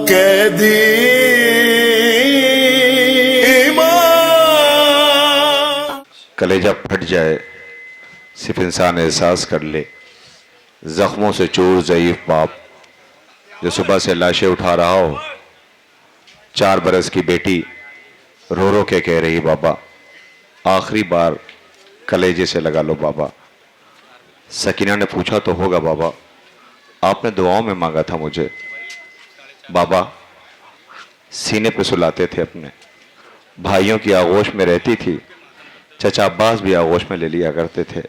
कैदी कलेजा फट जाए, सिर्फ इंसान एहसास कर ले, जख्मों से चूर ज़ईफ बाप जो सुबह से लाशें उठा रहा हो। 4 बरस की बेटी रो रो के कह रही, बाबा आखिरी बार कलेजे से लगा लो बाबा। सकीना ने पूछा तो होगा बाबा, आपने दुआओं में मांगा था मुझे। बाबा सीने पे सुलाते थे अपने, भाइयों की आगोश में रहती थी, चचा अब्बास भी आगोश में ले लिया करते थे,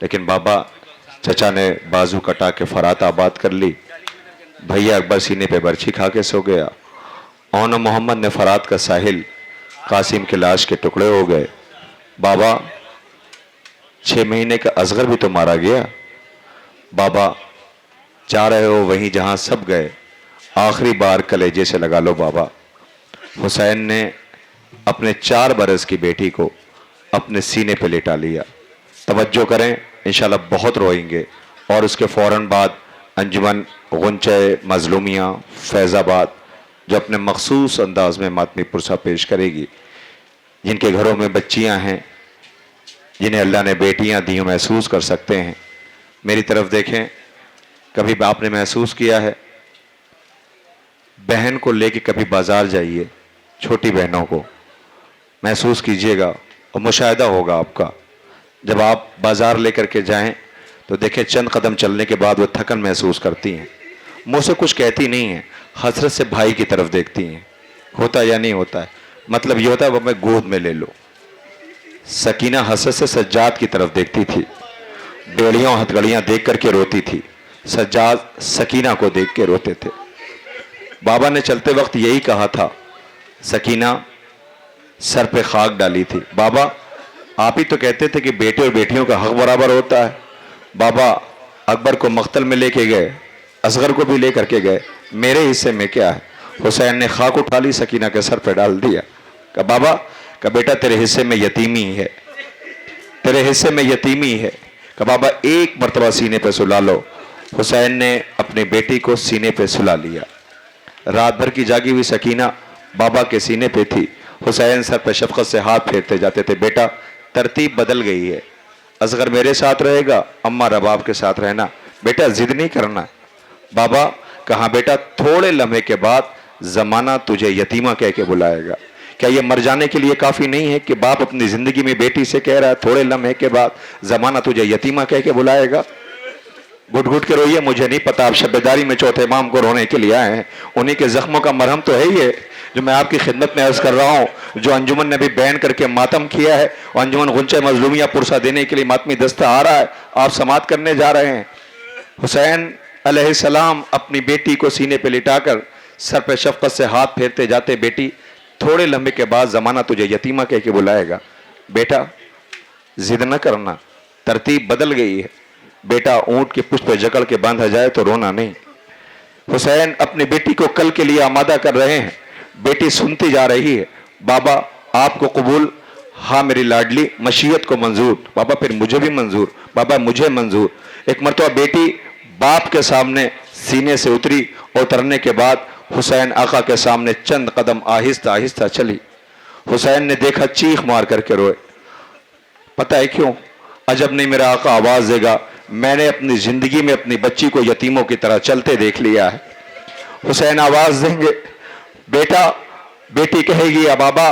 लेकिन बाबा चचा ने बाजू कटा के फरात आबाद कर ली, भैया अकबर सीने पे बर्छी खा के सो गया, औन मोहम्मद ने फरात का साहिल कासिम के लाश के टुकड़े हो गए। बाबा 6 महीने का असगर भी तो मारा गया। बाबा जा रहे हो वहीं जहां सब गए, आखिरी बार कलेजे से लगा लो बाबा। हुसैन ने अपने 4 बरस की बेटी को अपने सीने पे लेटा लिया। तवज्जो करें, इंशाल्लाह बहुत रोएंगे। और उसके फ़ौरन बाद अंजुमन गुंचे मजलूमिया फैज़ाबाद जो अपने मखसूस अंदाज में मातमी पुरसा पेश करेगी, जिनके घरों में बच्चियां हैं, जिन्हें अल्लाह ने बेटियां दी, महसूस कर सकते हैं। मेरी तरफ देखें, कभी आपने महसूस किया है, बहन को लेके कभी बाजार जाइए, छोटी बहनों को महसूस कीजिएगा और मुशाहिदा होगा आपका। जब आप बाजार लेकर के जाएं तो देखें, चंद कदम चलने के बाद वो थकन महसूस करती हैं, मुँह से कुछ कहती नहीं हैं, हसरत से भाई की तरफ देखती हैं। होता या नहीं होता है? मतलब ये होता है, वो मैं गोद में ले लो। सकीना हसरत से सज्जाद की तरफ देखती थी, बेड़ियों हथकड़ियाँ देख करके रोती थी, सज्जाद सकीना को देख के रोते थे। बाबा ने चलते वक्त यही कहा था, सकीना सर पे खाक डाली थी। बाबा आप ही तो कहते थे कि बेटे और बेटियों का हक बराबर होता है। बाबा अकबर को मख्तल में लेके गए, असगर को भी लेकर के गए, मेरे हिस्से में क्या है? हुसैन ने खाक उठा ली, सकीना के सर पे डाल दिया। कहा बाबा, का बेटा तेरे हिस्से में यतीमी है, तेरे हिस्से में यतीमी है। कहा बाबा एक मरतबा सीने पे सुला लो। हुसैन ने अपनी बेटी को सीने पे सुला लिया। रात भर की जागी हुई सकीना बाबा के सीने पे थी। हुसैन सर पे शफकत से हाथ फेरते जाते थे, बेटा तरतीब बदल गई है, असगर मेरे साथ रहेगा, अम्मा रबाब के साथ रहना, बेटा जिद नहीं करना। बाबा कहा बेटा थोड़े लम्हे के बाद जमाना तुझे यतीमा कह के बुलाएगा। क्या यह मर जाने के लिए काफी नहीं है कि बाप अपनी जिंदगी में बेटी से कह रहा है थोड़े लम्हे के बाद जमाना तुझे यतीमा कह के बुलाएगा? घुट घुट के रोइए, मुझे नहीं पता आप शब्बेदारी में चौथे इमाम को रोने के लिए आए हैं, उन्हीं के जख्मों का मरहम तो है ही है जो मैं आपकी खिदमत में अर्ज कर रहा हूँ, जो अंजुमन ने भी बैन करके मातम किया है और अंजुमन गुंचे मजलूमिया पुरसा देने के लिए मातमी दस्ता आ रहा है, आप समात करने जा रहे हैं। हुसैन अलैहिस्सलाम अपनी बेटी को सीने पे लिटाकर सर पे शफकत से हाथ फेरते जाते, बेटी थोड़े लम्हे के बाद जमाना तुझे यतीमा कह के बुलाएगा, बेटा जिद न करना, तरतीब बदल गई है, बेटा ऊंट के पुष्प पे जकड़ के बांधा जाए तो रोना नहीं। हुसैन अपनी बेटी को कल के लिए आमादा कर रहे हैं, बेटी सुनती जा रही है, बाबा आपको कबूल? हाँ मेरी लाडली, मशीयत को मंजूर। बाबा फिर मुझे भी मंजूर। बाबा मुझे मंजूर। एक मरतबा बेटी बाप के सामने सीने से उतरी और उतरने के बाद हुसैन आका के सामने चंद कदम आहिस्ता आहिस्ता चली। हुसैन ने देखा, चीख मार करके रोए। पता है क्यों? अजब नहीं मेरा आका आवाज देगा, मैंने अपनी जिंदगी में अपनी बच्ची को यतीमों की तरह चलते देख लिया है। हुसैन आवाज देंगे, बेटा, बेटी कहेगी या बाबा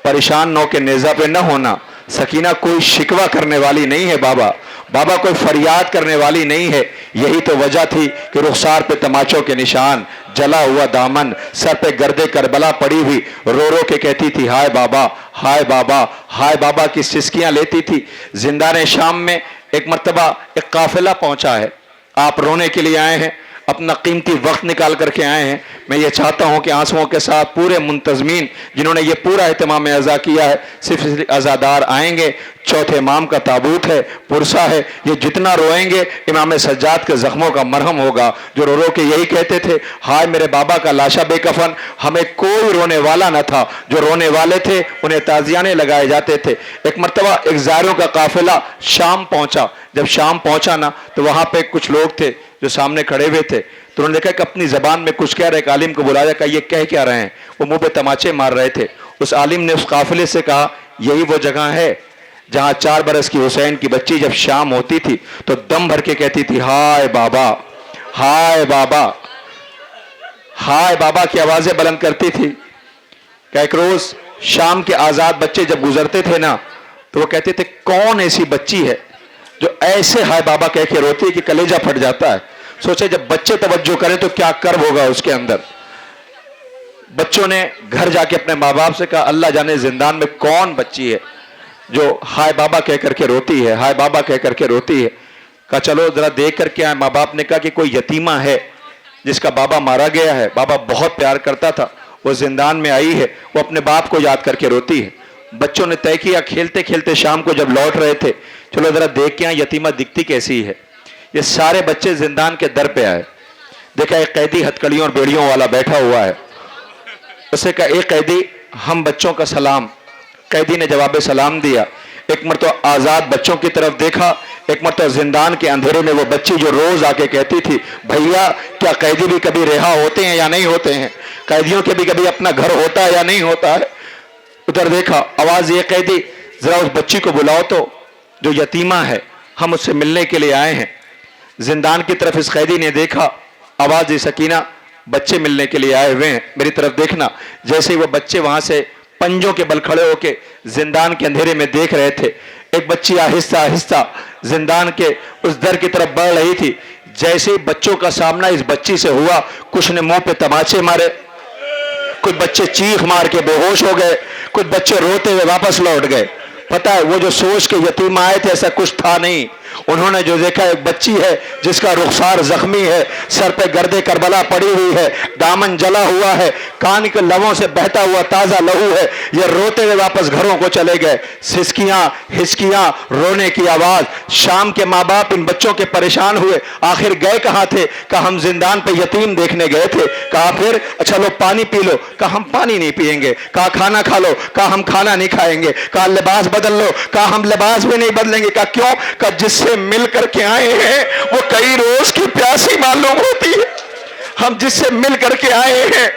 परेशान नौ के नेजा पे न होना, सकीना कोई शिकवा करने वाली नहीं है बाबा, बाबा कोई फरियाद करने वाली नहीं है। यही तो वजह थी कि रुखसार पे तमाचों के निशान, जला हुआ दामन, सर पे गर्दे करबला पड़ी हुई, रो रो के कहती थी हाय बाबा, हाय बाबा, हाय बाबा की सिसकियां लेती थी। जिंदाने शाम में एक मर्तबा एक काफिला पहुंचा है, आप रोने के लिए आए हैं, अपना कीमती वक्त निकाल करके आए हैं। मैं ये चाहता हूं कि आंसुओं के साथ पूरे मुंतजमीन जिन्होंने ये पूरा एहतमाम अज़ा किया है, सिर्फ अज़ादार आएंगे, चौथे इमाम का ताबूत है, पुरसा है, ये जितना रोएंगे इमाम सज्जाद के जख्मों का मरहम होगा, जो रो रो के यही कहते थे हाय मेरे बाबा का लाशा बेकफन। हमें कोई रोने वाला न था, जो रोने वाले थे उन्हें ताजियाने लगाए जाते थे। एक मरतबा एक ज़ायरों का काफिला शाम पहुंचा, जब शाम पहुंचा ना तो वहां पे कुछ लोग थे जो सामने खड़े हुए थे, तो उन्होंने देखा कि अपनी जबान में कुछ कह रहे, एक आलिम को बुलाया, कहा ये कह क्या रहे हैं। वो मुंह पे तमाचे मार रहे थे। उस आलिम ने उस काफिले से कहा यही वो जगह है जहां 4 बरस की हुसैन की बच्ची जब शाम होती थी तो दम भर के कहती थी हाय बाबा, हाय बाबा, हाय बाबा की आवाजें बुलंद करती थी। क्या एक रोज शाम के आजाद बच्चे जब गुजरते थे ना तो वो कहते थे कौन ऐसी बच्ची है जो ऐसे हाय बाबा कह के रोती है कि कलेजा फट जाता है। सोचे जब बच्चे तवज्जो करें तो क्या कर्ब होगा उसके अंदर। बच्चों ने घर जाके अपने माँ बाप से कहा अल्लाह जाने जिंदान में कौन बच्ची है जो हाय बाबा कह करके रोती है, हाय बाबा कह करके रोती है। कहा चलो जरा देख करके आए। माँ बाप ने कहा कि कोई यतीमा है जिसका बाबा मारा गया है, बाबा बहुत प्यार करता था, वो जिंदान में आई है, वो अपने बाप को याद करके रोती है। बच्चों ने तय किया, खेलते खेलते शाम को जब लौट रहे थे, चलो जरा देख के आए यतीमा दिखती कैसी है। ये सारे बच्चे जिंदान के दर पे आए, देखा एक कैदी हथकड़ियों और बेड़ियों वाला बैठा हुआ है। उसे कहा एक कैदी हम बच्चों का सलाम। कैदी ने जवाब सलाम दिया। एक मरतबा आजाद बच्चों की तरफ देखा, एक मरतबा जिंदान के अंधेरे में वो बच्ची जो रोज आके कहती थी भैया क्या कैदी भी कभी रिहा होते हैं या नहीं होते हैं, कैदियों के भी कभी अपना घर होता है या नहीं होता है। उधर देखा, आवाज ये कैदी जरा उस बच्ची को बुलाओ तो जो यतीमा है, हम उससे मिलने के लिए आए हैं। जिंदान की तरफ इस कैदी ने देखा, आवाज सकीना बच्चे मिलने के लिए आए हुए हैं, मेरी तरफ देखना। जैसे ही वो बच्चे वहां से पंजों के बल खड़े होके जिंदान के अंधेरे में देख रहे थे, एक बच्ची आहिस्ता आहिस्ता जिंदान के उस दर की तरफ बढ़ रही थी। जैसे ही बच्चों का सामना इस बच्ची से हुआ, कुछ ने मुंह पे तमाचे मारे, कुछ बच्चे चीख मार के बेहोश हो गए, कुछ बच्चे रोते हुए वापस लौट गए। पता है वो जो सोच के यतीम आए थे ऐसा कुछ था नहीं। उन्होंने जो देखा एक बच्ची है जिसका रुखसार जख्मी है, सर पे गर्दे करबला पड़ी हुई है, दामन जला हुआ है, कान के लवों से बहता हुआ ताजा लहू है। ये रोते हुए वापस घरों को चले गए। सिसकियां, हिचकियां, रोने की आवाज। शाम के माँ बाप इन बच्चों के परेशान हुए, आखिर गए कहां थे? कहा हम जिंदान पे यतीम देखने गए थे। कहा फिर? अच्छा लो पानी पी लो। कहा हम पानी नहीं पिएंगे। कहा खाना खा लो। कहा हम खाना नहीं खाएंगे। कहा लिबास बदल लो। कहा हम लिबास भी नहीं बदलेंगे। कहा क्यों? कहा जिससे मिल करके आए हैं वो कई रोज की प्यासी मालूम होती है। हम जिससे मिल करके आए हैं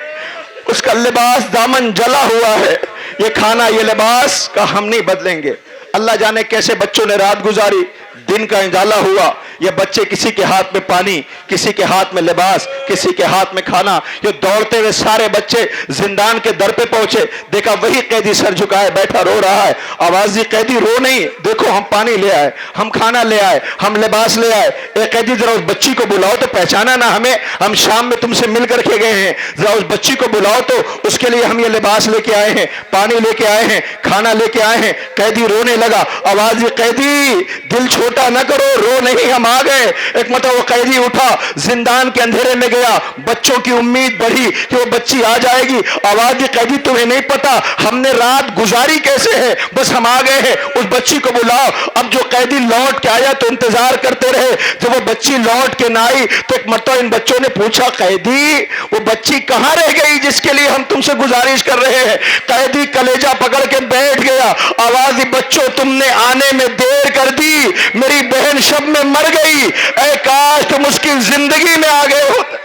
उसका लिबास दामन जला हुआ है, ये खाना ये लिबास का हम नहीं बदलेंगे। अल्लाह जाने कैसे बच्चों ने रात गुजारी, दिन का इंजाला हुआ। ये बच्चे किसी के हाथ में पानी, किसी के हाथ में लिबास, किसी के हाथ में खाना। ये दौड़ते हुए सारे बच्चे जिंदान के दर पे पहुंचे, देखा वही कैदी सर झुकाए बैठा रो रहा है। आवाज दी कैदी रो नहीं, देखो हम पानी ले आए, हम खाना ले आए, हम लिबास ले आए। एक कैदी जरा उस बच्ची को बुलाओ तो पहचाना ना हमें, हम शाम में तुमसे मिल करके गए हैं, जरा उस बच्ची को बुलाओ तो उसके लिए हम ये लिबास लेके आए हैं, पानी लेके आए हैं, खाना लेके आए हैं। कैदी रोने लगा। आवाज दी कैदी दिल छोटा न करो, रो नहीं हम आ गए। एक मतलब वो कैदी उठा, जिंदान के अंधेरे में गया। बच्चों की उम्मीद बढ़ी कि वो बच्ची आ जाएगी। आवाज दी कैदी तुम्हें नहीं पता हमने रात गुजारी कैसे है, बस हम आ गए हैं, उस बच्ची को बुलाओ। अब जो कैदी लौट के आया तो इंतजार करते रहे। जब वो बच्ची लौट के ना आई तो एक मतलब इन बच्चों ने पूछा कैदी वो बच्ची कहां रह गई जिसके लिए हम तुमसे गुजारिश कर रहे हैं? कैदी कलेजा पकड़ के बैठ गया। आवाज दी बच्चों तुमने आने में देर कर दी, मेरी बहन शब में मर गई, ऐ काश तुम उसकी जिंदगी में आ गए होते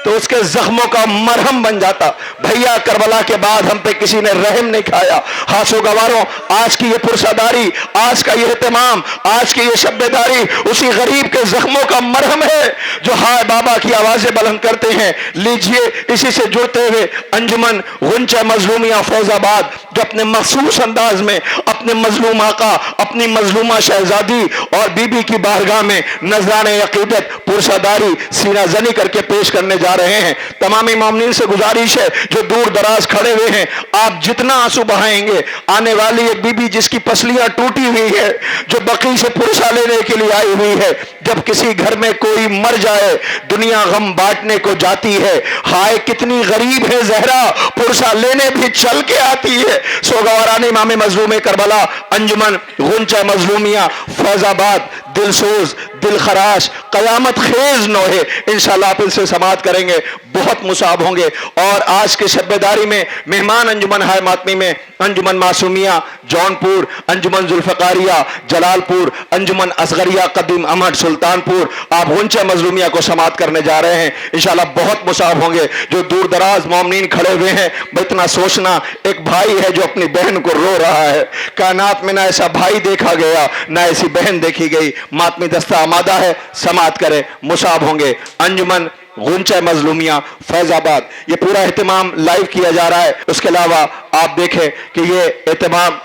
तो उसके जख्मों का मरहम बन जाता। भैया करबला के बाद हम पे किसी ने रहम नहीं खाया। हासो गवारों, आज की ये पुरसादारी, आज का ये एहतमाम, आज की ये शब्बेदारी उसी गरीब के जख्मों का मरहम है जो हाय बाबा की आवाजें बुलंद करते हैं। लीजिए इसी से जुड़ते हुए अंजुमन गुंचा मजलूमिया फैजाबाद जो अपने मखसूस अंदाज में अपने मजलूम आका, अपनी मजलूमा शहजादी और बीबी की बारगाह में नजराने अकीदत पुरसादारी सीना जनी करके पेश करने जा रहे हैं। तमाम मोमिनीन से गुजारिश है जो दूर दराज खड़े हुए हैं, आप जितना आंसू बहाएंगे, आने वाली एक बीबी जिसकी पसलियां टूटी हुई है, जो बकी से पुरसा लेने के लिए आई हुई है, जब किसी घर में कोई मर जाए दुनिया गम बांटने को जाती है। हाय कितनी गरीब है जहरा, पुरसा लेने भी चल के आती है। सोगवारान इमाम मजलूम करबला अंजुमन गुंचा मजलूमिया फैजाबाद दिलसोज दिल खराश कयामत खेज नोहे, इंशाल्लाह आप इनसे समात करेंगे, बहुत मुसाब होंगे। और आज के शब्बेदारी में मेहमान अंजुमन हाय मातमी में अंजुमन मासूमिया जौनपुर, अंजुमन जुल्फकारिया जलालपुर, अंजुमन असगरिया कदीम अहमद सुल्तानपुर, आप गुंचा मजलूमिया को समात करने जा रहे हैं। इंशाल्लाह बहुत मुसाब होंगे। जो दूर दराज मोमिनीन खड़े हुए हैं, इतना सोचना, एक भाई है जो अपनी बहन को रो रहा है। कायनात में ना ऐसा भाई देखा गया, ना ऐसी बहन देखी गई। मातमी दस्ता आमादा है, समात करें, मुसाब होंगे। अंजुमन गुंचा मजलूमिया फैजाबाद, ये पूरा एहतमाम लाइव किया जा रहा है। उसके अलावा आप देखें कि ये एहतमाम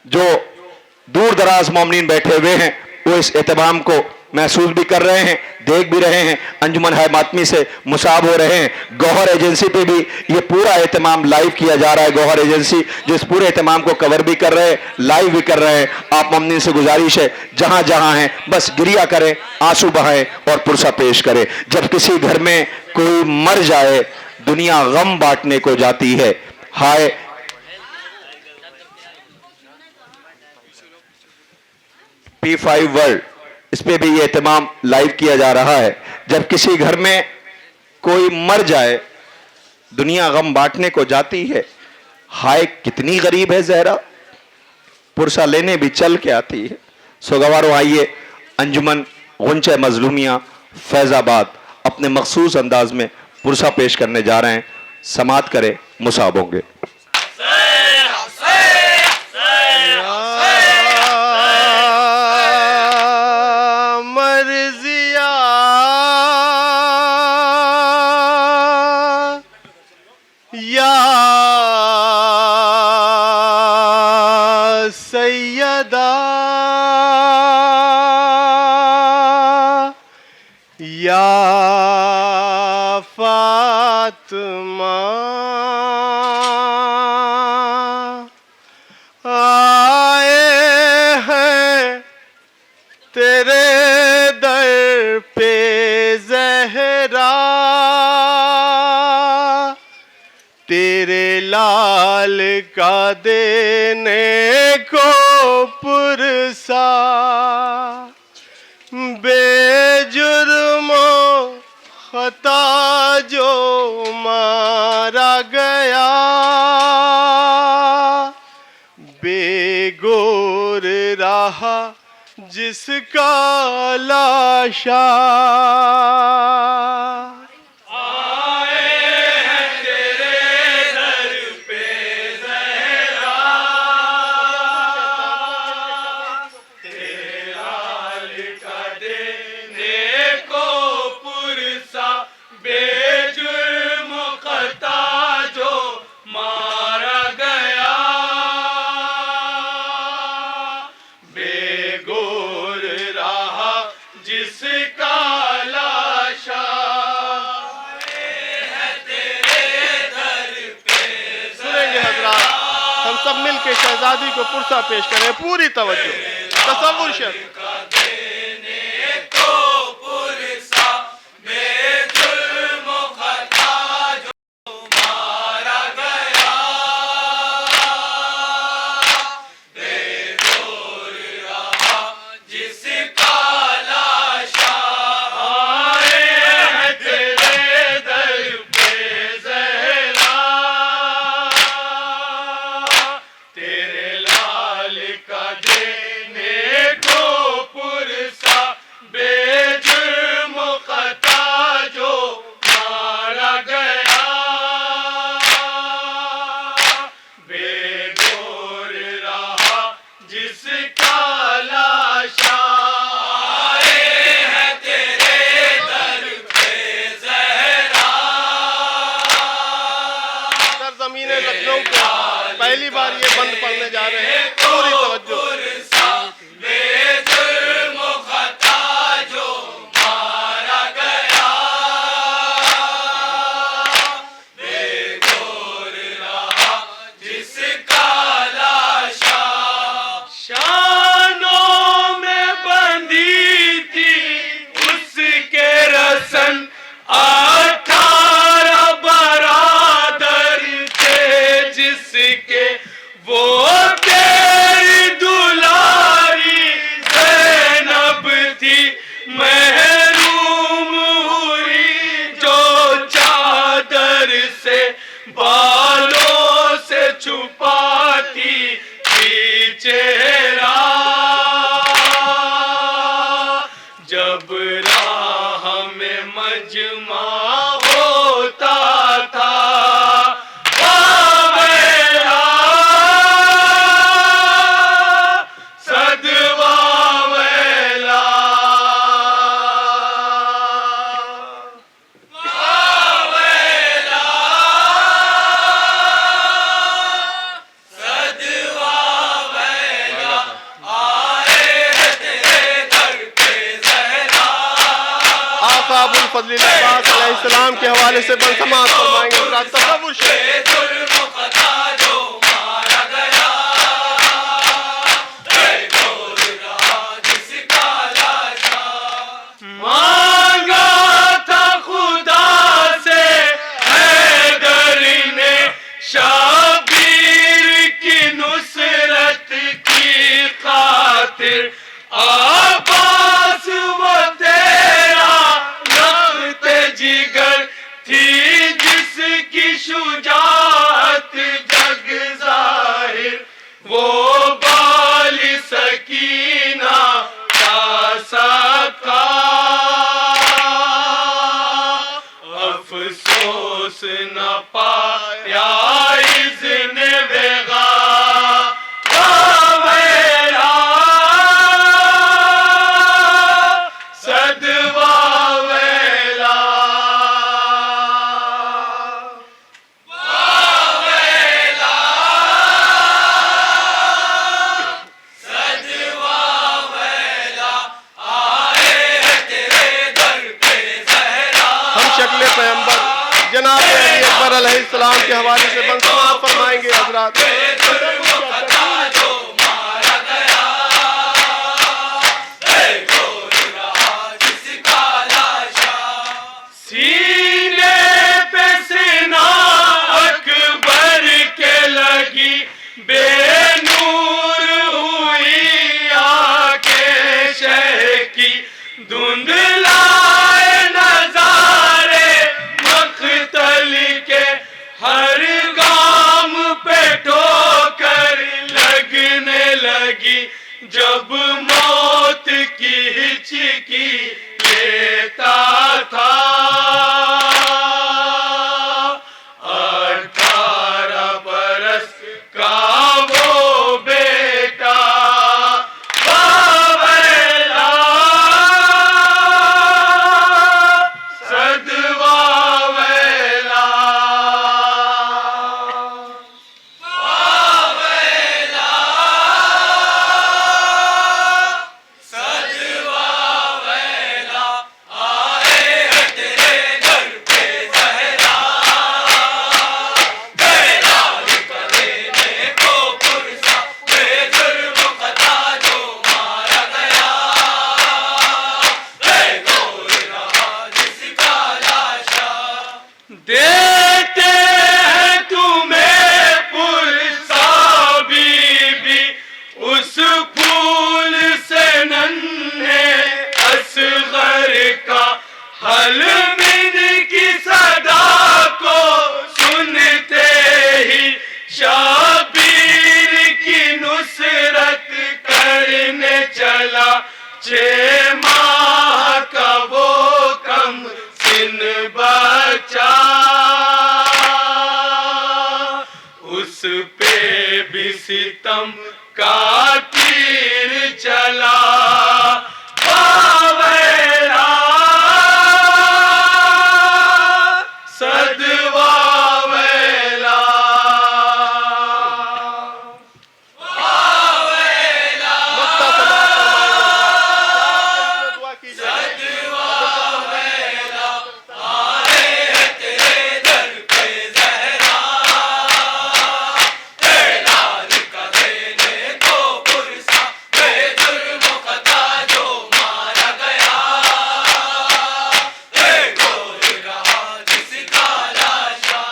जो दूर दराज मोमिनीन बैठे हुए हैं वो इस एहतमाम को महसूस भी कर रहे हैं, देख भी रहे हैं, अंजुमन है मातमी से मुसाब हो रहे हैं। गौहर एजेंसी पे भी ये पूरा एहतमाम लाइव किया जा रहा है। गौहर एजेंसी जो इस पूरे एहतमाम को कवर भी कर रहे हैं, लाइव भी कर रहे हैं। आप मोमिनीन से गुजारिश है, जहां जहां हैं बस गिरिया करें, आंसू बहाएं और पुरसा पेश करें। जब किसी घर में कोई मर जाए, दुनिया गम बांटने को जाती है। हाय P5 वर्ल्ड, इस पे भी ये एहतमाम लाइव किया जा रहा है। जब किसी घर में कोई मर जाए, दुनिया गम बांटने को जाती है। हाय कितनी गरीब है जहरा, पुरसा लेने भी चल के आती है। सोगवारो आइए, अंजुमन गुंचा मजलूमिया फैजाबाद अपने मखसूस अंदाज में पुरसा पेश करने जा रहे हैं। समात करें, मुसाब होंगे। सैयदा या फातिमा आए हैं तेरे दर पे ज़हरा, तेरे लाल का देने को पुरसा, बेजुर्मो खता जो मारा गया, बेगोर रहा जिसका लाशा। हम सब मिल के शहजादी को पुरसा पेश करें, पूरी तवज्जो, तसव्वुर शर्त। को मजमा होता था। वावेला सदवावेला वावेला सदवावेला आए हैं तेरे दर पे ज़हरा। आका अबुल फजल अब्बास अलैहिस्सलाम के हवाले से बंसमात फरमाएंगे हज़रात। तसव्वुर शेख बेजुर्मुक़ता जो मारा गया, बेगौर रहा जिसका लाशा। मांगा था खुदा से हैदर ने शाबीर की नुसरत की खातिर। आबास वो तेरा रख्ते जिगर थी जिसकी शुजाअत जग ज़ाहिर। वो बाली सकीना का सका, अफसोस न पाया इज़्ने वेगा। वावेला सदवावेला वावेला सदवावेला आए हैं तेरे दर पे ज़हरा। हम शक्ल पैगंबर जनाब अली अकबर अलैहिस्सलाम के हवाले से बंसमात फरमाएंगे हज़रात। बेजुर्मुक़ता जो मारा गया, बेगौर रहा जिसका लाशा। सीने पे सीना अकबर के लगी, बेनूर हुई आंखें शह की। धुंधलाए नजारे मख्तल के, हर गाम पे ठोकर लगने लगी। जब मौत की हिचकी लेता था, 18 बरस का वो बेटा। वावेला सदवावेला वावेला सदवावेला आए हैं तेरे दर पे ज़हरा। बेलाल का देने को पुरसा, बेजुर्मुक़ता जो मारा गया, बेगौर रहा जिसका लाशा। देते हैं तुम्हें पुरसा बीबी, उस फूल से नन्हे असग़र का। हलमिन की सदा को सुनते ही शाबीर की नुसरत करने चला। 6 माह का वो कम सिन बचा, उस पे भी सितम का तीर चला। वावेला सदवावेला वावेला मक्ता समात फरमाएंगे। दुआ कीजिए। सदवावेला आए हैं तेरे दर पे ज़हरा। बेलाल का देने को पुरसा, बेजुर्मुक़ता जो मारा गया, बेगौर रहा जिसका लाशा।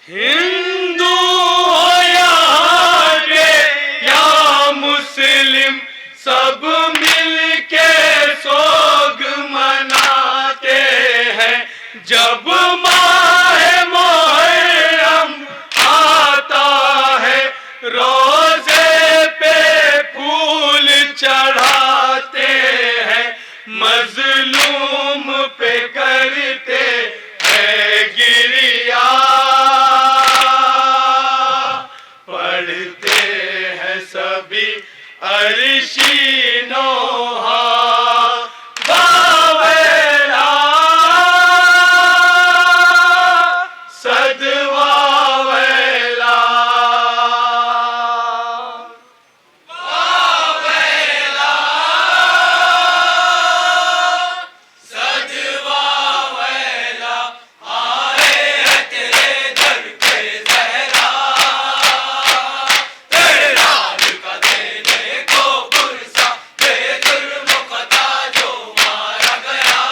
हिंदू हो यहाँ के या मुस्लिम, सब मिलके सोग मनाते हैं। जब माह मुहर्रम आता है, रोज़े पे फूल चढ़ाते हैं। मज़लूम पे कर चीनो हा बावेला सदवावेला बावेला सदवावेला आए हैं तेरे दर पे जहरा तेरे लाल का देने को पुरसा बेजुर्म कदा जो मारा गया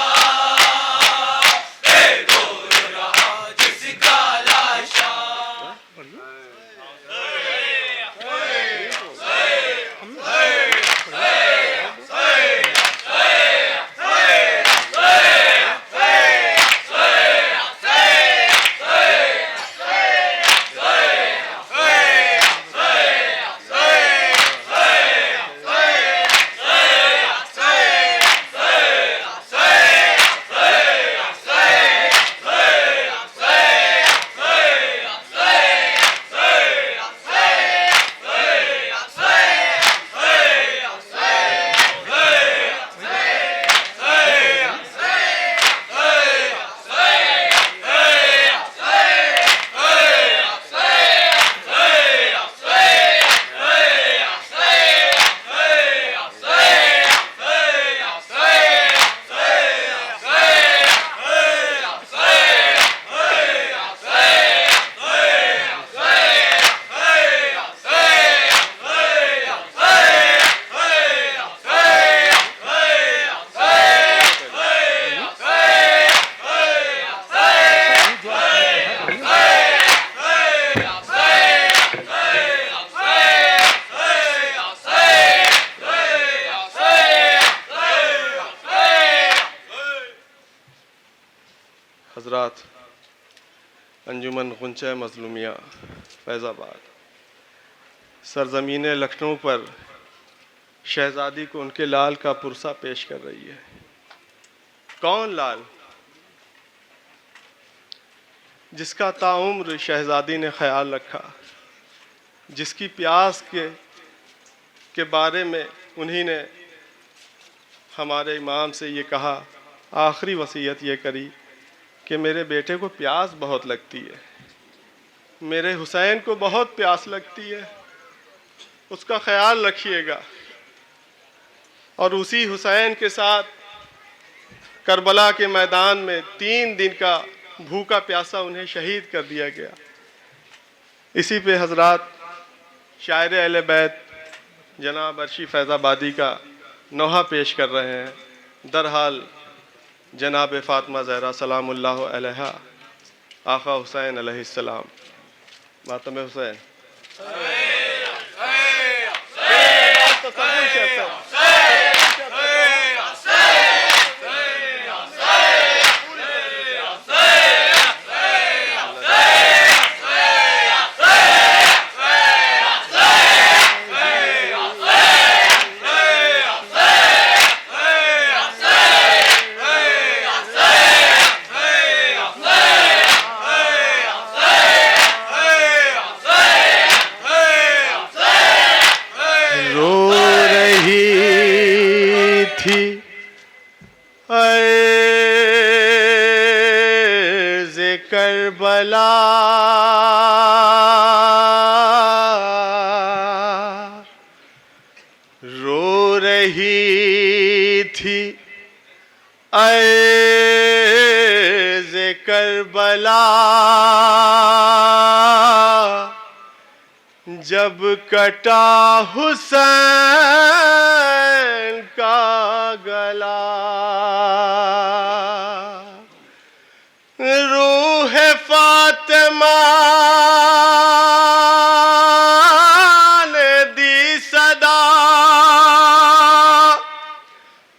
बेगोर रहा जिसका लाशा हजरात, अंजुमन गुंचा मजलूमिया फैज़ाबाद सरजमीन लखनऊ पर शहजादी को उनके लाल का पुरसा पेश कर रही है। कौन लाल? जिसका ताउम्र शहजादी ने ख्याल रखा, जिसकी प्यास के बारे में उन्हीं ने हमारे इमाम से ये कहा, आखिरी वसीयत ये करी कि मेरे बेटे को प्यास बहुत लगती है, मेरे हुसैन को बहुत प्यास लगती है, उसका ख्याल रखिएगा। और उसी हुसैन के साथ करबला के मैदान में 3 दिन का भूखा प्यासा उन्हें शहीद कर दिया गया। इसी पे हजरात शायर अहले बैत जनाब अर्शी फैज़ाबादी का नोहा पेश कर रहे हैं। दरहाल जनाब फ़ातिमा ज़हरा सलामुल्लाह अलैहा आका हुसैन अलैहिस्सलाम मातम हुसैन करबला रो रही थी अर्ज़ करबला जब कटा हुसैन का गला। रूह फातिमा ने दी सदा,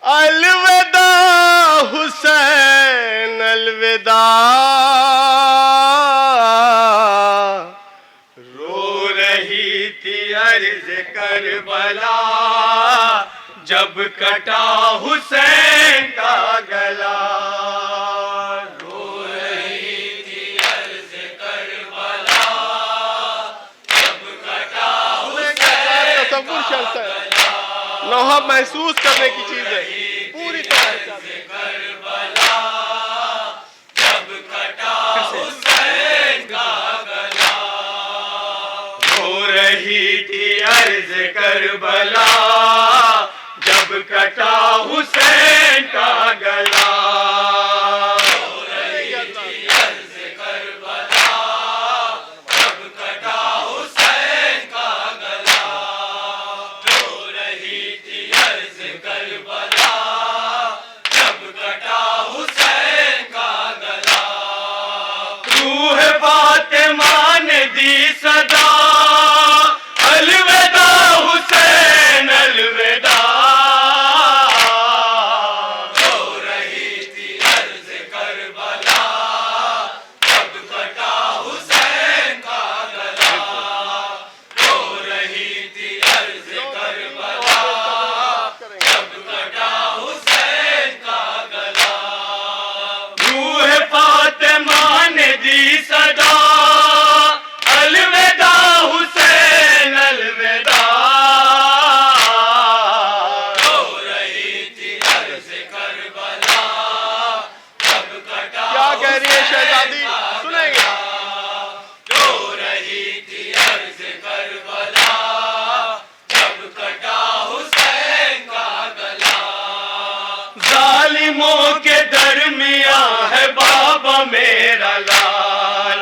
अलविदा हुसैन अलविदा। रो रही थी अर्ज़ करबला जब कटा हुसैन का गला। लौहा महसूस करने की चीज है, पूरी तरह से करबला जब कटा हुसैन का गला, हो रही थी अर्ज करबला जब कटा हुसैन का गला, हो रही थी अर्ज करबला जब कटा हुसैन का गला, हो रही थी अर्ज करबला जब कटा हुसैन का गला, रूह फातिमा ने दी सदा अलविदा हुसैन अलविदा, हो रही थी अर्ज करबला जब कटा हुसैन का गला, हो रही थी अर्ज करबला जब कटा हुसैन का गला, रूह फातिमा ने दी सदा अलविदा हुसैन अलविदा, हो रही थी अर्ज करबला जब कटा क्या कह रही है शहजादी, सुनेंगे। हो रही थी अर्ज करबला जब कटा हुसैन का गला, जालिमों के दरमियां है बाबा मेरा लाल,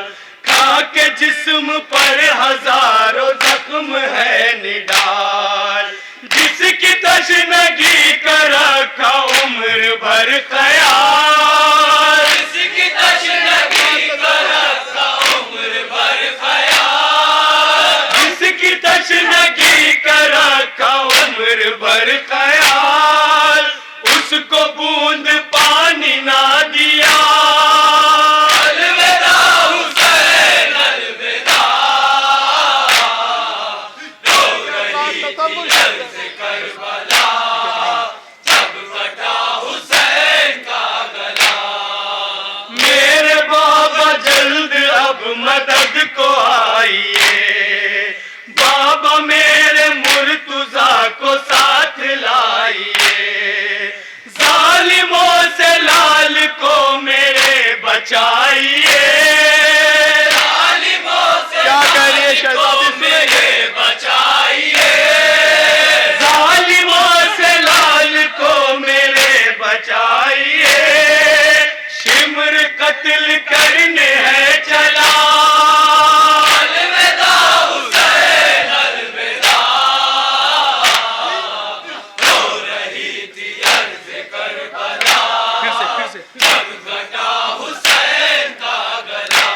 खाके जिस्म पर हजारों जख्म है निडाल, जिसकी तशनगी का रखा उम्र भर ख्याल, जिसकी तशनगी का रखा उम्र भर ख्याल, जिसकी तशनगी का रखा उम्र भर ख्याल, उसको बूंद पानी ना दिया अलविदा हुसैन अलविदा, हो रही थी अर्ज करबला जब कटा हुसैन का गला, मेरे बाबा जल्द अब मदद को आइए, बाबा मेरे मुर्तुजा को साथ लाइए, जालिमों से लाल को मेरे बचाइए, जालिमों से क्या कह रही है शहजादी, को मेरे बचाइए, जालिमों से लाल को मेरे बचाइए, शिमर कत्ल करने है चला अलविदा हुसैन अलविदा, हो रही थी अर्ज करबला जब कटा हुसैन का गला,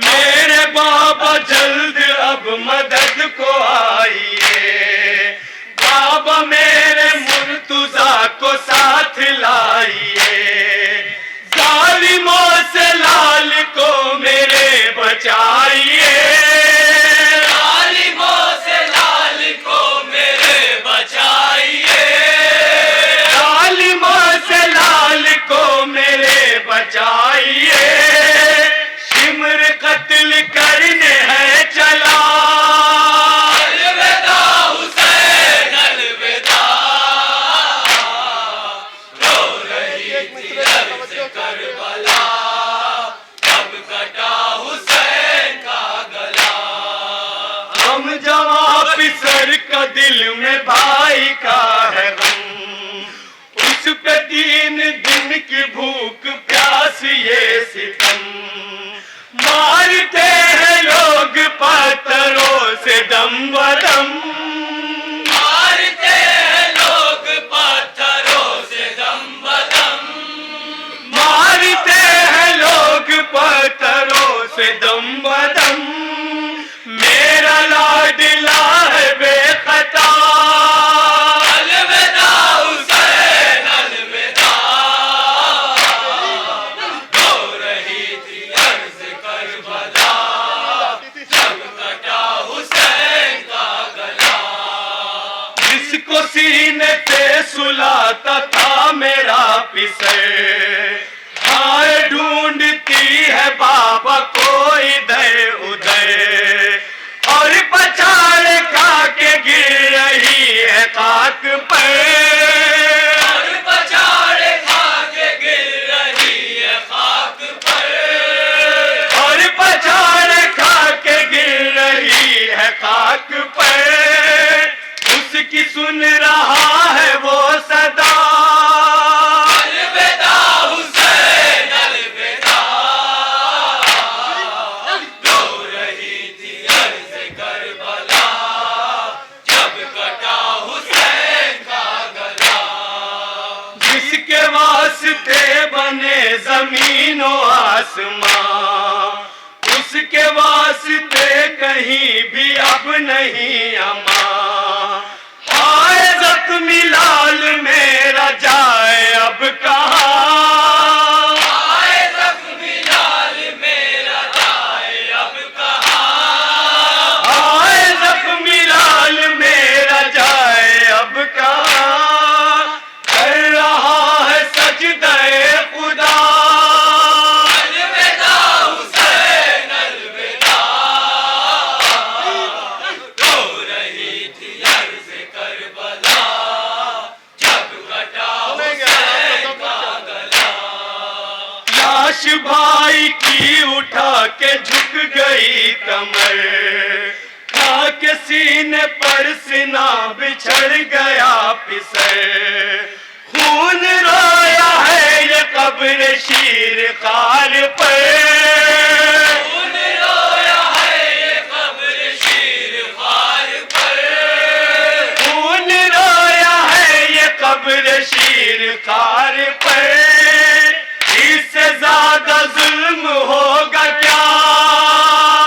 मेरे बाबा जल्द अब मदद को आइए, बाबा मेरे मुर्तुजा को साथ लाइए, जालिमों से लाल को मेरे बचाइए, जालिमों से लाल को मेरे बचाइए, जालिमों से लाल को मेरे बचाइए, शिमर कत्ल करने है चला अलविदा हुसैन अलविदा, हो रही थी अर्ज करबला जब कटा हुसैन का गला, हम जवां पिसर का दिल में भाई का है गम, उस पे 3 दिन की भूख प्यास ये सितम, मारते हैं लोग पत्थरों से दम बदम, मारते हैं लोग पत्थरों से दम बदम, मारते हैं लोग पत्थरों से दम बदम, मेरा लाडला है बेखता अलविदा हुसैन अलविदा, हो रही थी अर्ज करबला जब कटा हुसैन का गला, जिसको सीने पे सुलाता था मेरा पिसर, हाय ढूंढती है बाबा को इधर उधर, और पछाड़ खा के गिर रही है काट वास्ते बने ज़मीनो आसमां, उसके वास्ते कहीं भी अब नहीं अमां। हाय ज़ख्मी लाल मेरा जाए अब कहाँ, हाय ज़ख्मी लाल मेरा जाए अब कहाँ, हाय ज़ख्मी लाल मेरा जाए अब कहाँ। कर रहा है सजदे खुदा, अलविदा हुसैन अलविदा। रो रही थी अर्ज़ करबला, जब कटा हुसैन का गला। लाश भाई की उठा के झुक गई कमर, खा के सीने पर सीना बिछड़ गया पिसर। खून रोया है ये कब्र शीर खार पर, खून रोया है ये कब्र शीर खार पर, खून रोया है ये कब्र शीर खार पर। इससे ज्यादा जुल्म होगा क्या,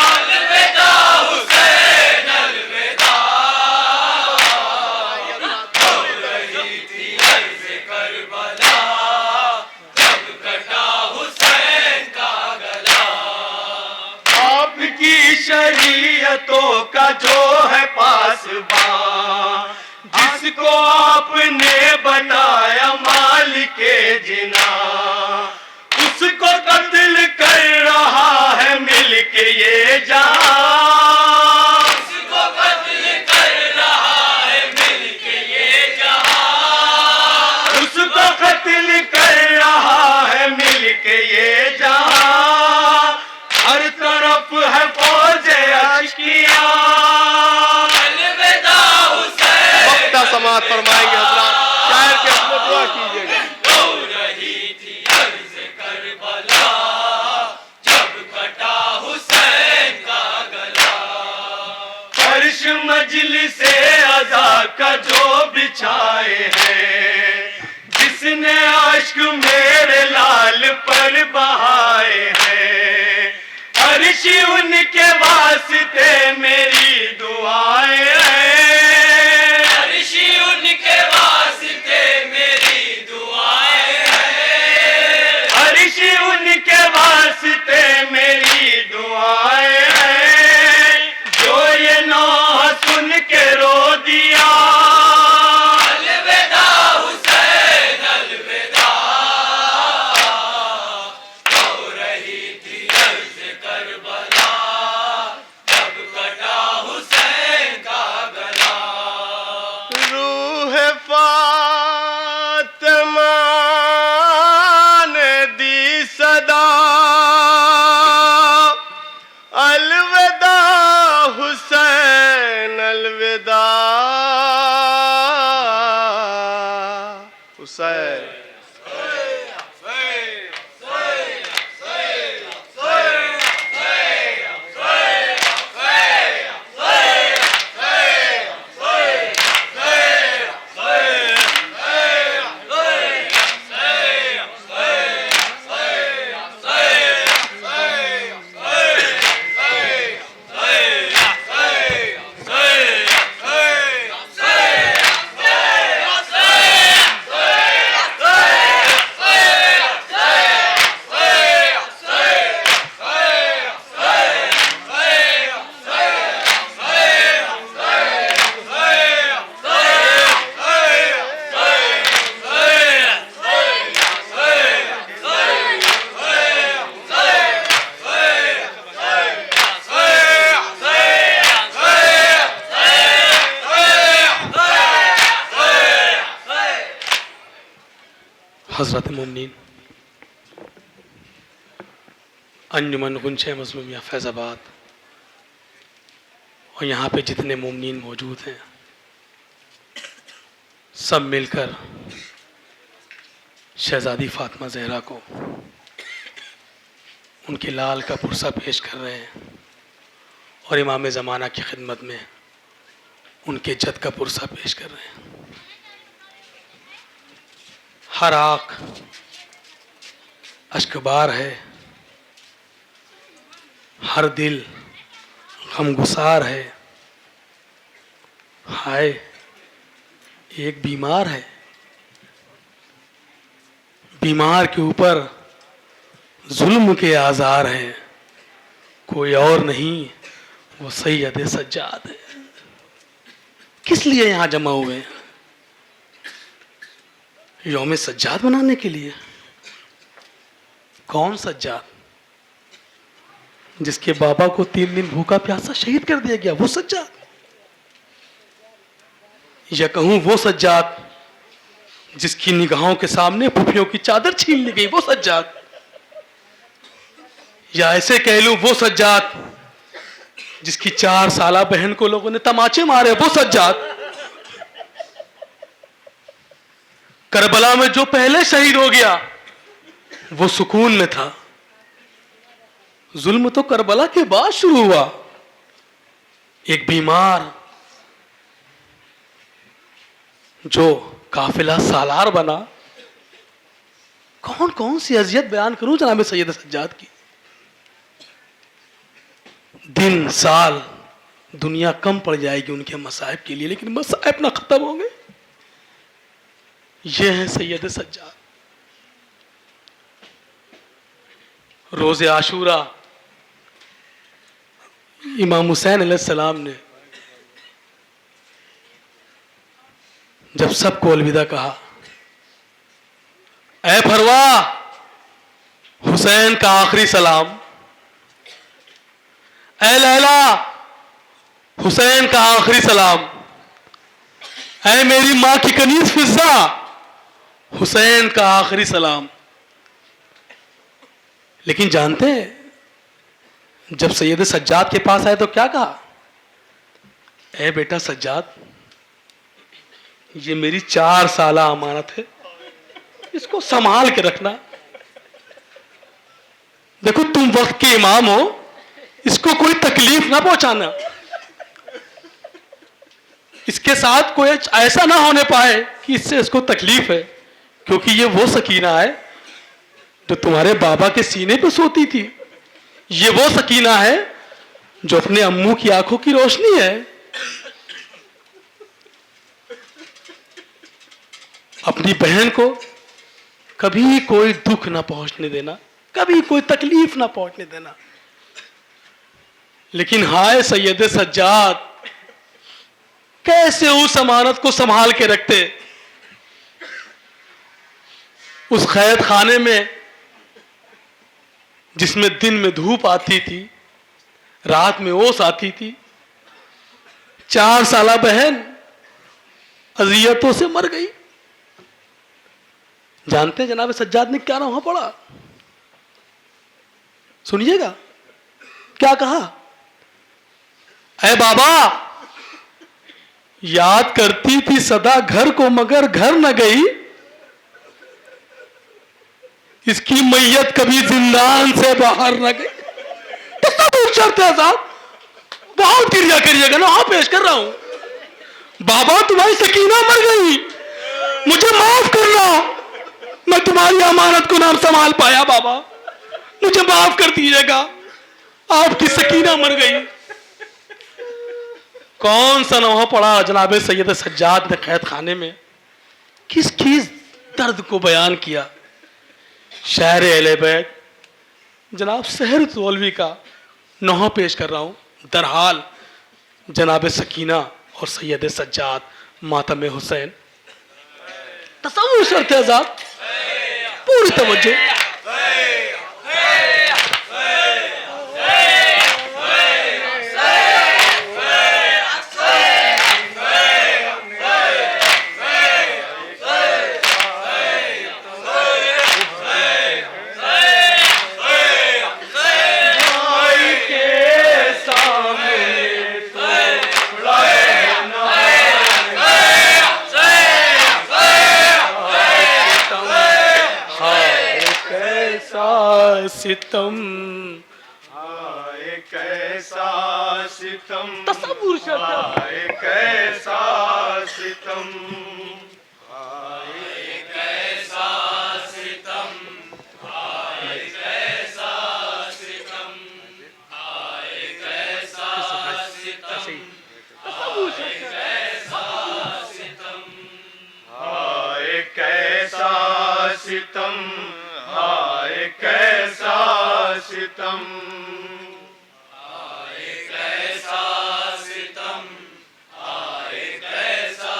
अलविदा हुसैन अलविदा। रो रही थी अर्ज़ करबला, जब कटा हुसैन का गला। आपकी शरीयतों का जो है पासबां, जिसको आपने बनाया मालिके जिना, उसको कत्ल कर रहा है मिलके ये जहां, उसको कत्ल कर रहा है मिलके ये जहां, उसको कत्ल कर रहा है मिलके ये जहां। हर तरफ है फौजे अश्किया, अलविदा हुसैन। वक्ता समात फरमाएंगे हजरात, शायर के अपने दुआ कीजिएगा। रो रही थी अर्ज़ करबला, जब कटा हुसैन का गला। फर्श मजलिसे अज़ा का जो बिछाए हैं, जिसने आश्क मेरे लाल पर बहाए हैं। अर्शी उनके वास्ते मेरी दुआएं हैं, अर्शी उनके वास्ते मेरी दुआएं हैं, अर्शी उनके वास्ते मेरी दुआएं हैं। जो ये नौह सुन के रो दिया, अलविदा हुसैन अलविदा। रो रही थी अर्ज़ करबला, जब कटा हुसैन का गला। रूह फातिमा ने दी सदा, अलविदा हुसैन अलविदा। हुसैन हज़रत मुमनीन अंजुमन गुंशे मज़लूमिया फैज़ाबाद और यहाँ पे जितने मुमनीन मौजूद हैं, सब मिलकर शहज़ादी फ़ातिमा ज़हरा को उनके लाल का पुरसा पेश कर रहे हैं और इमाम ज़माना की खिदमत में उनके जद का पुरसा पेश कर रहे हैं। हर आँख अश्कबार है, हर दिल गमगुसार है। हाय एक बीमार है, बीमार के ऊपर जुल्म के आज़ार हैं, कोई और नहीं वो सैयद सज्जाद है। किस लिए यहां जमा हुए हैं? यौम सज्जाद मनाने के लिए। कौन सज्जाद? जिसके बाबा को 3 दिन भूखा प्यासा शहीद कर दिया गया, वो सज्जाद? या कहूं वो सज्जाद जिसकी निगाहों के सामने पुफियों की चादर छीन ली गई, वो सज्जाद? या ऐसे कह लूं वो सज्जाद जिसकी 4 साला बहन को लोगों ने तमाचे मारे, वो सज्जाद? करबला में जो पहले शहीद हो गया वो सुकून में था। जुल्म तो करबला के बाद शुरू हुआ। एक बीमार जो काफिला सालार बना। कौन कौन सी अजियत बयान करूं जनाब सैयद सज्जाद की। दिन साल दुनिया कम पड़ जाएगी उनके मसाइब के लिए, लेकिन मसाइब ना खत्म होंगे। ये है सैयद सज्जाद। रोज़े आशूरा इमाम हुसैन अलैहिस्सलाम ने जब सबको अलविदा कहा, ऐ फरवा हुसैन का आखिरी सलाम, ऐ लैला हुसैन का आखिरी सलाम, ऐ मेरी मां की कनीज फिजा हुसैन का आखिरी सलाम। लेकिन जानते हैं जब सैयद सज्जाद के पास आए तो क्या कहा? ऐ बेटा सज्जाद, ये मेरी 4 साला अमानत है, इसको संभाल के रखना। देखो तुम वक्त के इमाम हो, इसको कोई तकलीफ ना पहुंचाना। इसके साथ कोई ऐसा ना होने पाए कि इससे इसको तकलीफ है, क्योंकि ये वो सकीना है जो तुम्हारे बाबा के सीने पे सोती थी। ये वो सकीना है जो अपने अम्मू की आंखों की रोशनी है। अपनी बहन को कभी कोई दुख ना पहुंचने देना, कभी कोई तकलीफ ना पहुंचने देना। लेकिन हाय सैयद सज्जाद, कैसे उस अमानत को संभाल के रखते। उस कैद खाने में जिसमें दिन में धूप आती थी, रात में ओस आती थी, 4 साला बहन अजियतों से मर गई। जानते हैं जनाब सज्जाद ने क्या वहां पढ़ा? सुनिएगा क्या कहा। ऐ बाबा, याद करती थी सदा घर को मगर घर न गई, इसकी मैयत कभी जिंदान से बाहर न गई। तो सब शर्त है साहब, बहुत क्रिया करिएगा ना, हाँ पेश कर रहा हूं। बाबा तुम्हारी सकीना मर गई, मुझे माफ करना, मैं तुम्हारी अमानत को ना संभाल पाया। बाबा मुझे माफ कर दीजिएगा, आपकी सकीना मर गई। कौन सा नौहा पड़ा जनाब सैयद सज्जाद ने कैद खाने में, किस किस दर्द को बयान किया। शायर अहले बैत जनाब सहर तौलवी का नौहा पेश कर रहा हूं। दरहाल जनाब सकीना और सैयद सज्जाद मातम हुसैन। तसव्वुर शर्त है साहब, पूरी तवज्जो। सितम आए कैसा सितम, तसव्वुर शर्त है। आए कैसा सितम, आए कैसा सितम, सितम, हाय कैसा सितम, हाय कैसा सितम, हाय कैसा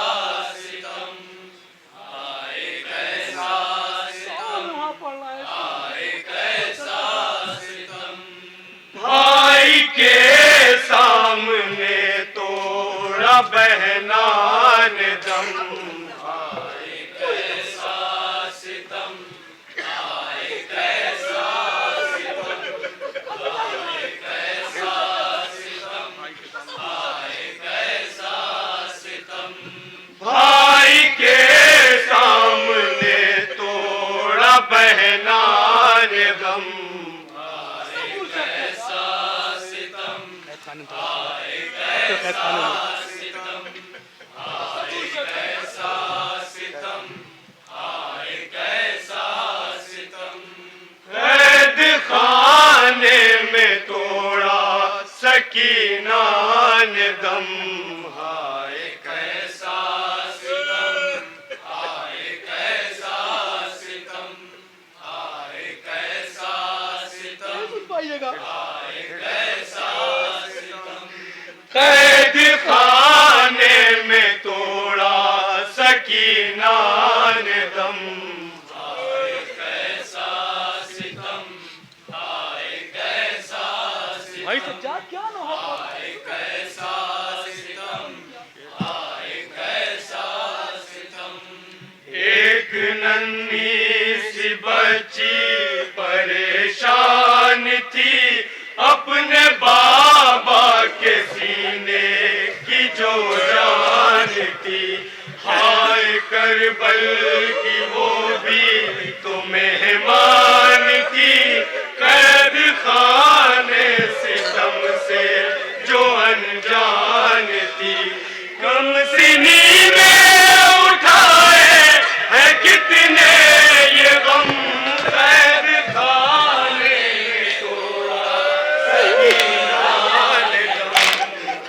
सितम, हाय कैसा सितम, हाय कैसा सितम। भाई के सामने तोड़ा बहना ने दम, हाय कैसा सितम, हाय कैसा सितम, हाय कैसा सितम, हाय कैसा सितम। भाई के सामने तोड़ा बहना ने दम, हाय कैसा सितम, हाय कैसा सितम, हाय कैसा सितम, हाय कैसा सितम। कैद खाने में तोड़ा सकीना ने दम, हाय कैसा सितम, हाय कैसा सितम, हाय कैसा सितम, हाय कैसा सितम। कैद खाने में तोड़ा सकीना ने दम, हाय कैसा सितम, हाय कैसा सितम, भाई सज्जाद क्या ना हो हाय कैसा सितम, हाय कैसा सितम। एक नन्ही सी बच्ची परेशान थी, अपने बाबा के सीने की जो जान थी। हाय करबल की वो भी तो मेहमान थी, कैद खाने सितम से जो अनजान थी। कम सीनी में उठाए है कितने ये गम, कैद खाने में तोड़ा सकीना ने दम,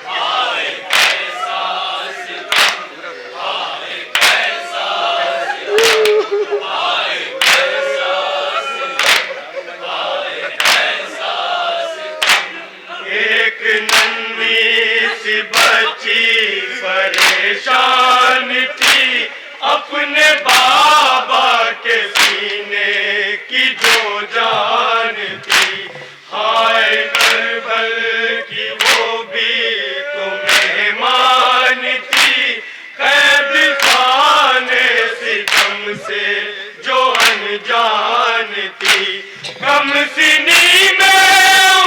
हाय कैसा सितम, हाय कैसा सितम, हाय कैसा सितम, हाय कैसा सितम। एक नन्ही सी बच्ची परेशान थी, अपने बाबा के सीने की जो जान थी। हाय करबल की वो भी तो मेहमान थी, कैद खाने सितम से जो अनजान थी। कम सीनी में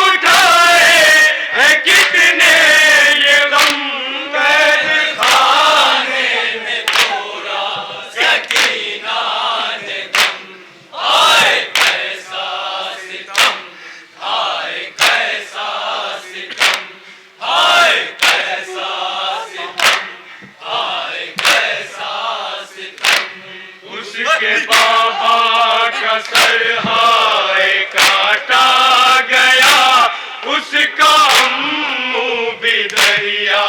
उठाए है कितने ये गम, कैद खाने में तोड़ा सकीना ने दम, हाय कैसा सितम, हाय कैसा सितम, हाय कैसा सितम, हाय कैसा सितम। उसके बाबा का सर हाय काटा गया, उसका अम्मू भी दरिया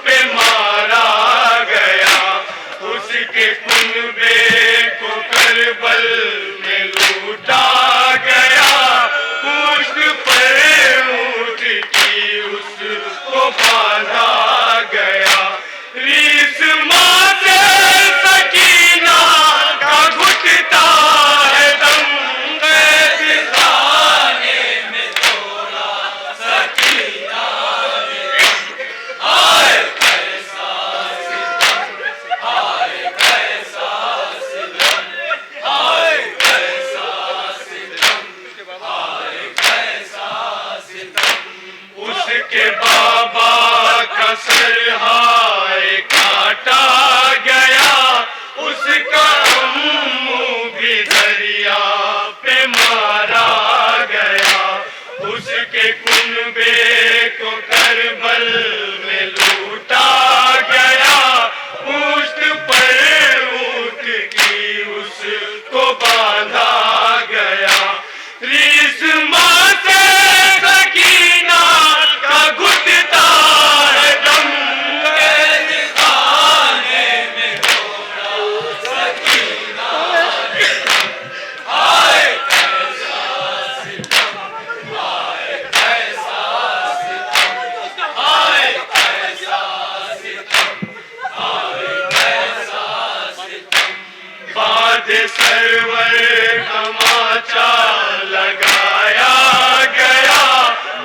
पे मारा गया। उसके कुनबे को करबल में लूटा गया, पुष्ट पर ऊँट की उसको बांधा गया। रीस माँ से सकीना का घुटता है दम, कैद खाने में तोड़ा सकीना ने दम, हाय कैसा सितम, हाय कैसा सितम, हाय कैसा सितम, हाय कैसा सितम। उसके बाबा का सर हाय काटा गया, उसका अम्मू भी दरिया पे मारा गया। उसके कुनबे को करबल में लूटा गया, पुष्ट पर ऊँट की उसको बांधा गया। रीस माँ से सकीना का घुटता है दम, कैद खाने में तोड़ा सकीना ने दम, बाद सरवर तमाचा लगाया गया,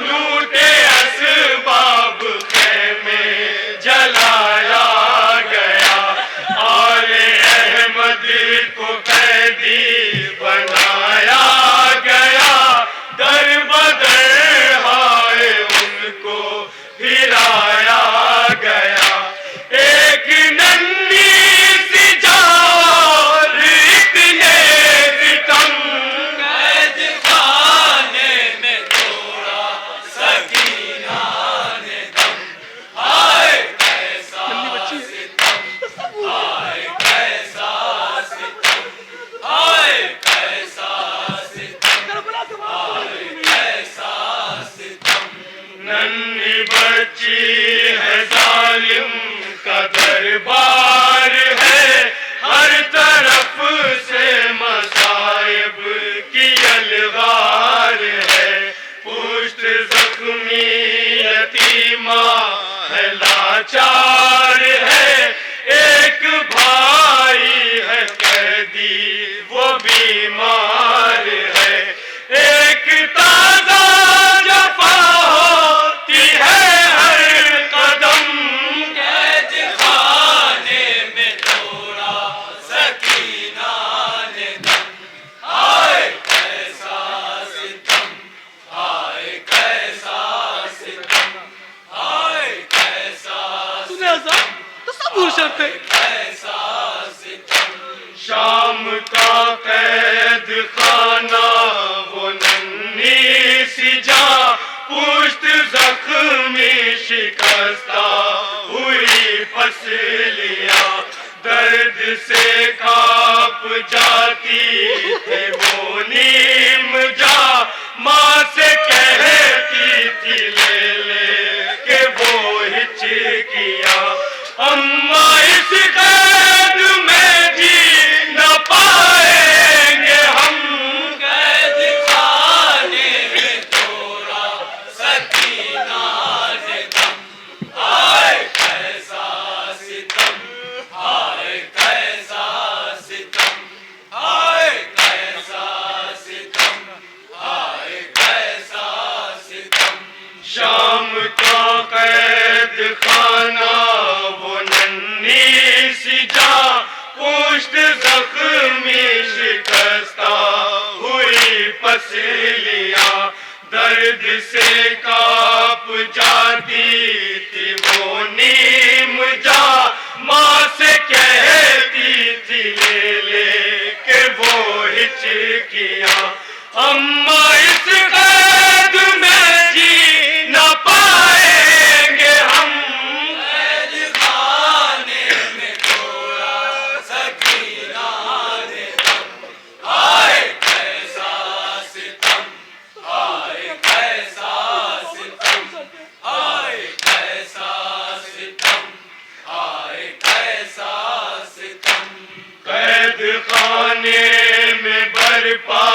लूटे असबाब खेमे जलाया गया, आले अहमद को कैदी बनाया गया, दर बदर हाय उनको फिराया गया। एक नन्ही सी जान इतने सितम, कैद खाने में तोड़ा सकीना ने दम, हाय कैसा सितम, हाय कैसा सितम, हाय कैसा सितम, हाय कैसा सितम। नन्ही बच्ची है जालिम का दरबार है, हर तरफ से मसाइब की अलगार है, पुष्ट जख्मी यतीमा है लाचार है, एक भाई है कैदी वो बीमार है, एक ताजा जफा होती है हर कदम, कैद खाने में तोड़ा सकीना ने दम, हाय कैसा सितम, हाय कैसा सितम, हाय कैसा तूने ऐसा तसव्वुर करते कैसा सितम। शाम का कैद खाना वो नन्ही सी जा, पुष्ट जख्मी शिकस्ता हुई पसलियां, दर्द से कांप जाती थे वो नीम जा, माँ से कहती थी ले ले के वो हिचकियां, अम्मा इस कैद में जी न पाएंगे हम, कैद खाने में तोड़ा सकीना ने दम, हाय कैसा सितम, हाय कैसा सितम, हाय कैसा सितम, हाय कैसा सितम। शाम का कैद खाना वो नन्ही सी जा, पुष्ट जख्मी शिकस्ता हुई पसलियां, दर्द से कांप जाती थी वो नीम जा, माँ से कहती थी ले ले के वो हिचकियां, अम्मा इस कैद में जी न पाएंगे हम, कैद खाने में तोड़ा सकीना ने दम, हाय कैसा सितम, हाय कैसा सितम, हाय कैसा सितम, हाय कैसा सितम। कैद खाने में बरपा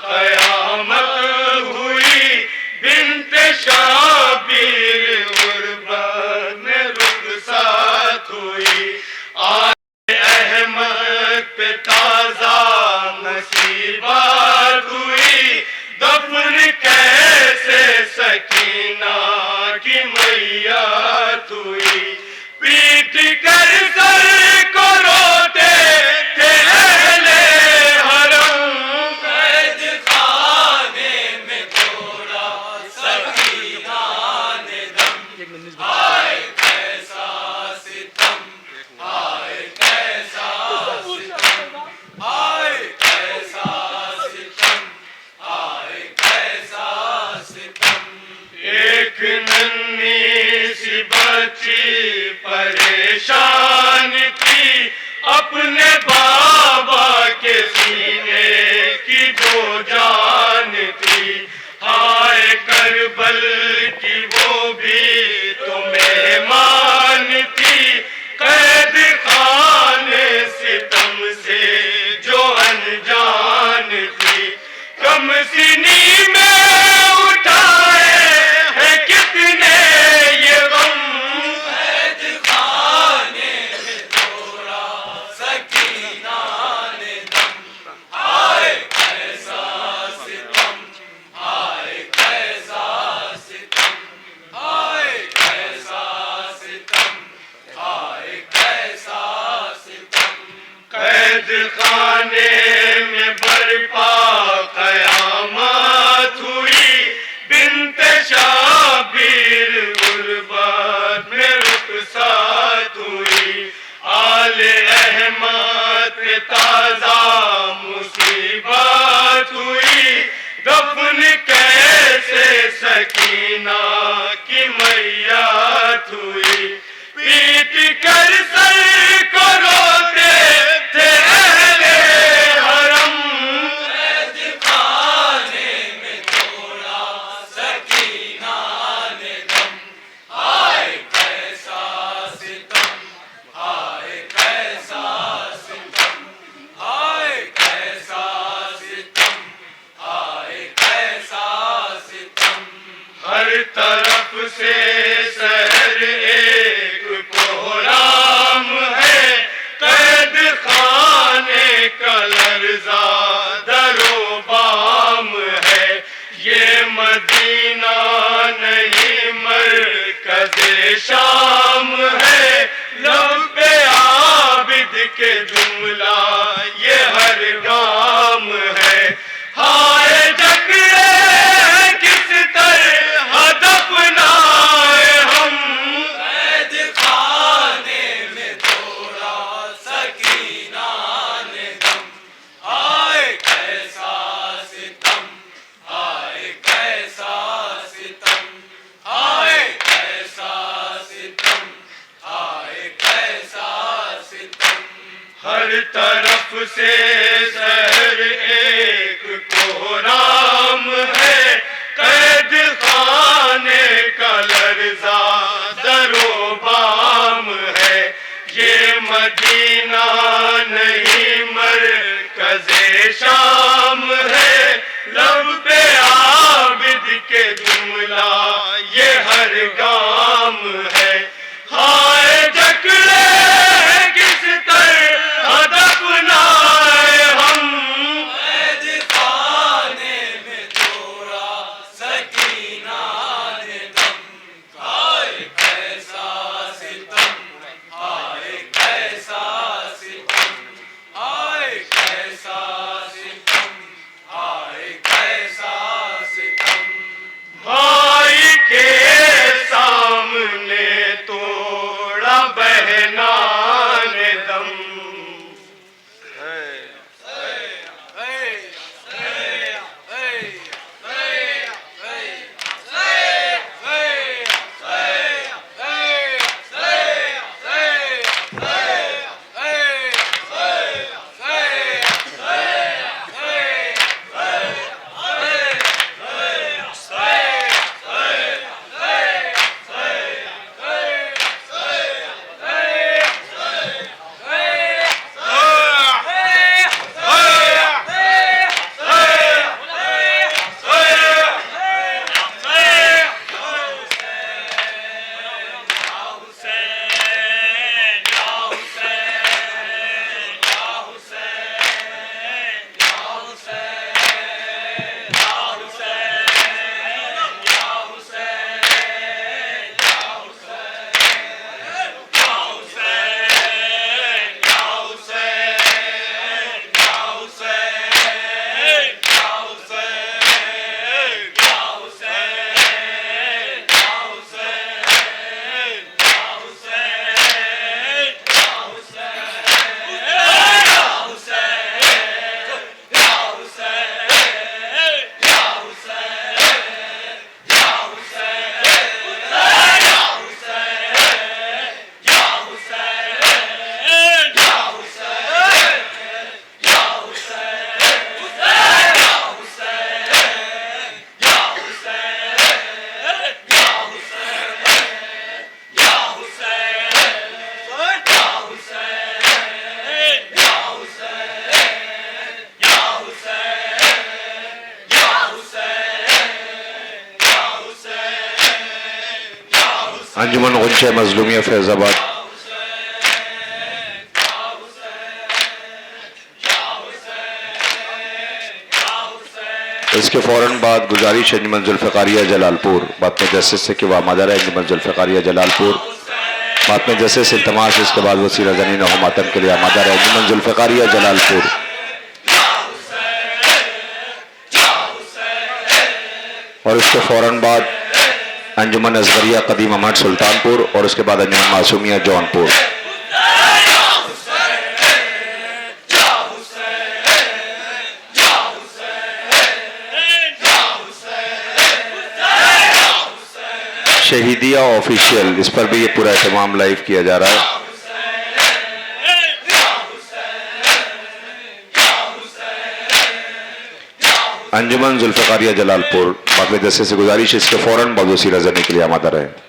कयामत हुई, बिन्ते शाबीर गुरबत में रुखसात हुई, आले अहमद पे ताजा नसीबात हुई, दफन कैसे सकीना की मैयत हुई, पीट कर सर को रोते थे अहले हरम, कैद खाने में तोड़ा सकीना ने दम, हाय कैसा सितम, हाय कैसा सितम, हाय कैसा सितम, हाय कैसा सितम। एक नन्ही सी बच्ची परेशान थी, अपने बाबा के सीने की जो जान थी, हाय करबल की वो भी तो मेहमान थी, कैद खाने सितम से जो अनजान थी, कम सीनी में उठाए हैं कितने ये गम, कैद खाने में तोड़ा सकीना ने दम, खाने में बरपा कयामत हुई, बिन्ते शाबीर गुरबत में रुखसात हुई। आले अहमद पे ताजा मुसीबत हुई, दफन कैसे सकीना की मैयत हुई। पीट कर सर को रोते थे अहले हरम, खाने में थोड़ा सकीना ने दम। हाय कैसा सितम, हाय कैसा सितम, हाय कैसा सितम, हाय कैसा सितम। हर तरफ से शहर एक कोहराम है, कैद खाने का लर्जा दरोबाम है। ये मदीना नहीं मरकज़े शाम है, लब्बे आबिद के जुमला ये हर गाम है। हाय जकड़े किस तरह दफनाए हम, कैद खाने में थोड़ा सकीना ने दम। हाय कैसा सितम, हाय कैसा सितम, हाय कैसा सितम, हाय कैसा सितम। हर तरफ से शहर एक कोहराम है, कैद खाने का लर्जा दरोबाम है। ये मदीना नहीं मरकज़े शाम है, लब्बे आबिद के जुमला ये हर गाम है। हाय जकड़े किस तरह दफनाए हम, कैद खाने में थोड़ा सकीना ने दम। हाय कैसा सितम, हाय कैसा सितम, हाय कैसा सितम, हाय कैसा सितम। भाई के सामने तोड़ा बहना ने दम। अंजुमन गुंशे मजलूमिया फैजाबाद। इसके फ़ौरन बाद गुजारिश अंजुमन ज़ुल्फ़िकारिया जलालपुर बात मुजस्सिस से कि वह मदर है अंजुमन ज़ुल्फ़िकारिया जलालपुर बात में जैसे से तमाश, इसके बाद वसीला ज़नीन हो मातम के लिए आमादा रहे। अंजुमन जुल्फ़िकारिया जलालपुर और उसके फ़ौरन बाद अंजुमन असगरिया कदीम अहमद सुल्तानपुर और उसके बाद अंजुमन मासूमिया जौनपुर। शहीदिया ऑफिशियल, इस पर भी ये पूरा एहतमाम लाइव किया जा रहा है। अंजुमन जुल्फ़िकारिया जलालपुर बाकी दस्ते से गुजारिश, इसके फौरन बाद वसीला ज़नी के लिए आमादा रहे।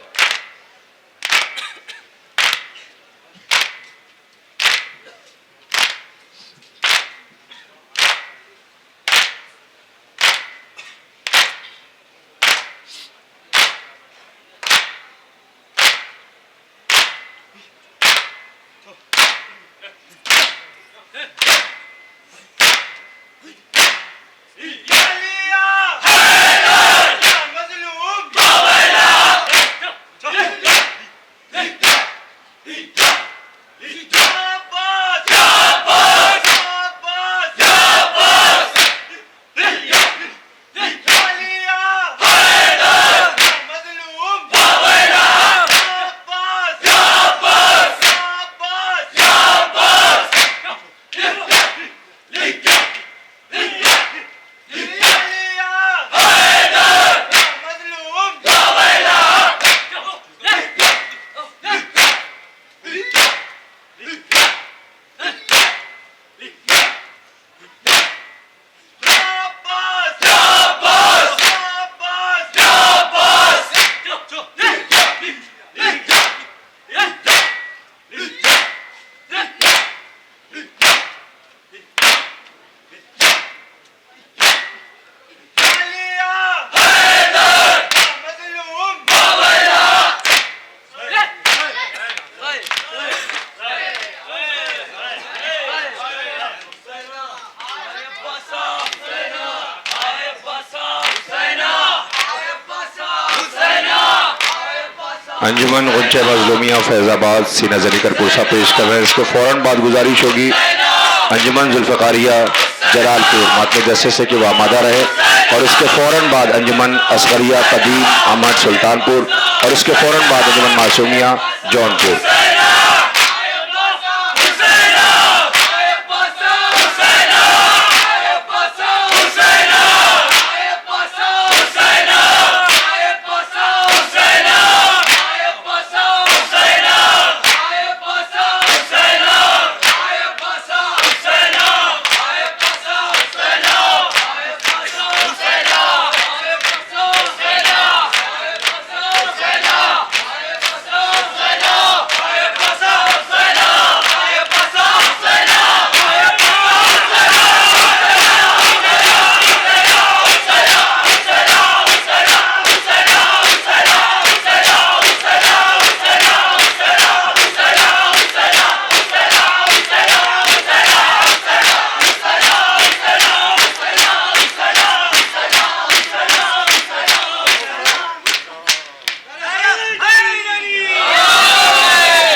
अंजुमन गुंचा मज़लूमिया फैज़ाबाद सीना ज़नी कर पुरसा पेश कर रहे हैं। इसके फ़ौरन बाद गुजारिश होगी अंजुमन जुल्फ़िकारिया जलालपुर मातमी दस्ते से कि वह आमादा रहे और इसके फ़ौरन बाद अंजुमन असगरिया कदीम अहमद सुल्तानपुर और इसके फ़ौरन बाद अंजुमन मासूमिया जौनपुर।